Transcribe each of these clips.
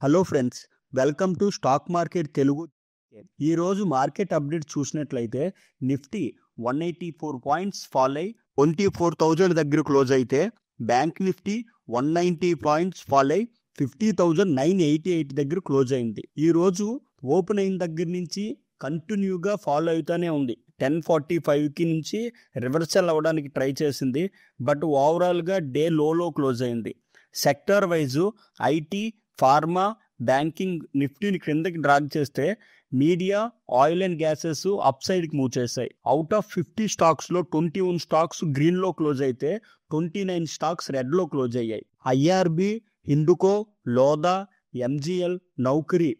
Hello friends, welcome to stock market Telugu. ఈరోజు market update చూసినట్లయితే Nifty 184 points fall అయి 24,000 దగ్గర క్లోజ్ అయితే, బ్యాంక్ నిఫ్టీ 190 పాయింట్స్ ఫాల్ అయి 50,988 దగ్గర క్లోజ్ అయింది. ఈరోజు ఓపెన్ అయిన దగ్గర నుంచి కంటిన్యూగా ఫాలో అవుతూనే ఉంది. 10:45కి నుంచి రివర్సల్ అవ్వడానికి ట్రై చేసింది, బట్ ఓవరాల్గా డే లోలో క్లోజ్ అయింది. Sector wise IT, pharma, banking నిఫ్టీని క్రిందకి డ్రాగ్ చేస్తే, media, oil and gases up సైడ్కి మూవ్ చేశాయి. అవుట్ ఆఫ్ 50 స్టాక్స్లో 21 స్టాక్స్ గ్రీన్లో క్లోజ్ అయితే 29 స్టాక్స్ రెడ్లో క్లోజ్ అయ్యాయి. ఐఆర్బి, హిందుకో, Lodha, MGL, Naukri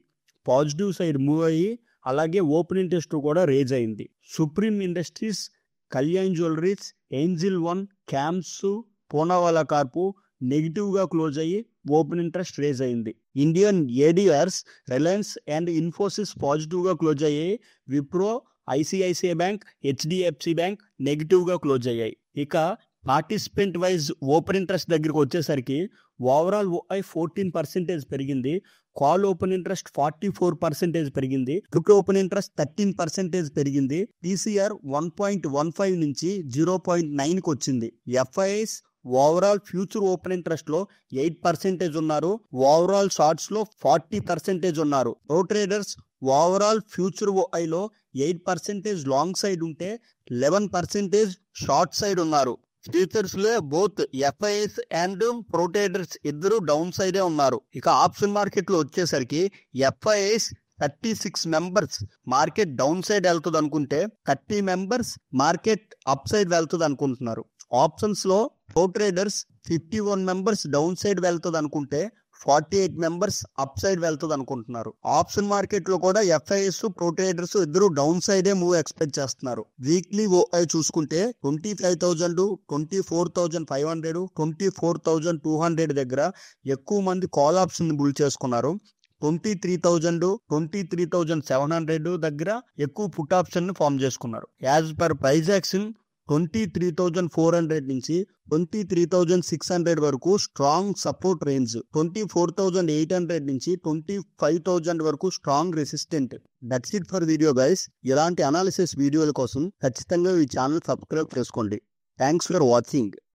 positive side move అయ్యి, అలాగే ఓపెన్ ఇంట్రెస్ట్ కూడా రేజ్ అయింది. Supreme Industries, Kalyan Jewellers, Angel One, CAMS, Poonawalla corp నెగిటివ్గా క్లోజ్ అయ్యి ఓపెన్ ఇంట్రెస్ట్ రేజ్ అయింది. Indian ADRs, Reliance and Infosys పాజిటివ్గా క్లోజ్ అయ్యాయి. Wipro, ICICI bank, HDFC bank నెగిటివ్గా క్లోజ్ అయ్యాయి. ఇక పార్టిసిపెంట్ వైజ్ ఓపెన్ ఇంట్రెస్ట్ దగ్గరికి వచ్చేసరికి ఓవరాల్ ఓఐ 14% పెరిగింది. కాల్ ఓపెన్ ఇంట్రెస్ట్ 44% పెరిగింది. పుట్ ఓపెన్ ఇంట్రెస్ట్ 13% పెరిగింది. టీసీఆర్ 1.15 నుంచి 0.9కి వచ్చింది. FIIs overall future open interest లో 8% ఉన్నారు. ఓవరాల్ షార్ట్స్ లో 40% ఉన్నారు. ప్రో ట్రేడర్స్ ఓవరాల్ ఫ్యూచర్ ఓఐలో 8% లాంగ్ సైడ్ ఉంటే 11% షార్ట్ సైడ్ ఉన్నారు. ఫ్యూచర్స్ లో both FIIs and pro traders ఇద్దరు డౌన్ సైడే ఉన్నారు. ఇక ఆప్షన్ మార్కెట్ లో వచ్చేసరికి FIIs 36 members market down side వెళ్తుంది అనుకుంటే, 30 మెంబర్స్ మార్కెట్ అప్ సైడ్ వెళ్తుంది అనుకుంటున్నారు. ఆప్షన్స్ లో pro traders 51 members down side వెళ్తుంది అనుకుంటే, 48 మెంబర్స్ అప్ సైడ్ వెళ్తుంది అనుకుంటున్నారు. ఆప్షన్ మార్కెట్ లో కూడా ఎఫ్ఐఎస్, ప్రో ట్రేడర్స్ ఇద్దరు డౌన్ సైడే మూవ్ ఎక్స్పెక్ట్ చేస్తున్నారు. వీక్లీ ఓఐ చూసుకుంటే 25,000, 24,500, 24,200 దగ్గర ఎక్కువ మంది కాల్ ఆప్షన్ బుల్ చేసుకున్నారు. 23,000, 23,700 దగ్గర ఎక్కువ పుట్ ఆప్షన్ ఫామ్ చేసుకున్నారు. యాజ్ పర్ ప్రైస్ యాక్షన్ 23,400 నుంచి 23,600 వరకు స్ట్రాంగ్ సపోర్ట్ రేంజ్, 24,800 నుంచి 25,000 వరకు strong resistant. That's it for video guys. ఇలాంటి అనాలిసిస్ వీడియోల కోసం ఖచ్చితంగా ఈ ఛానల్ సబ్స్క్రైబ్ చేసుకోండి. Thanks for watching.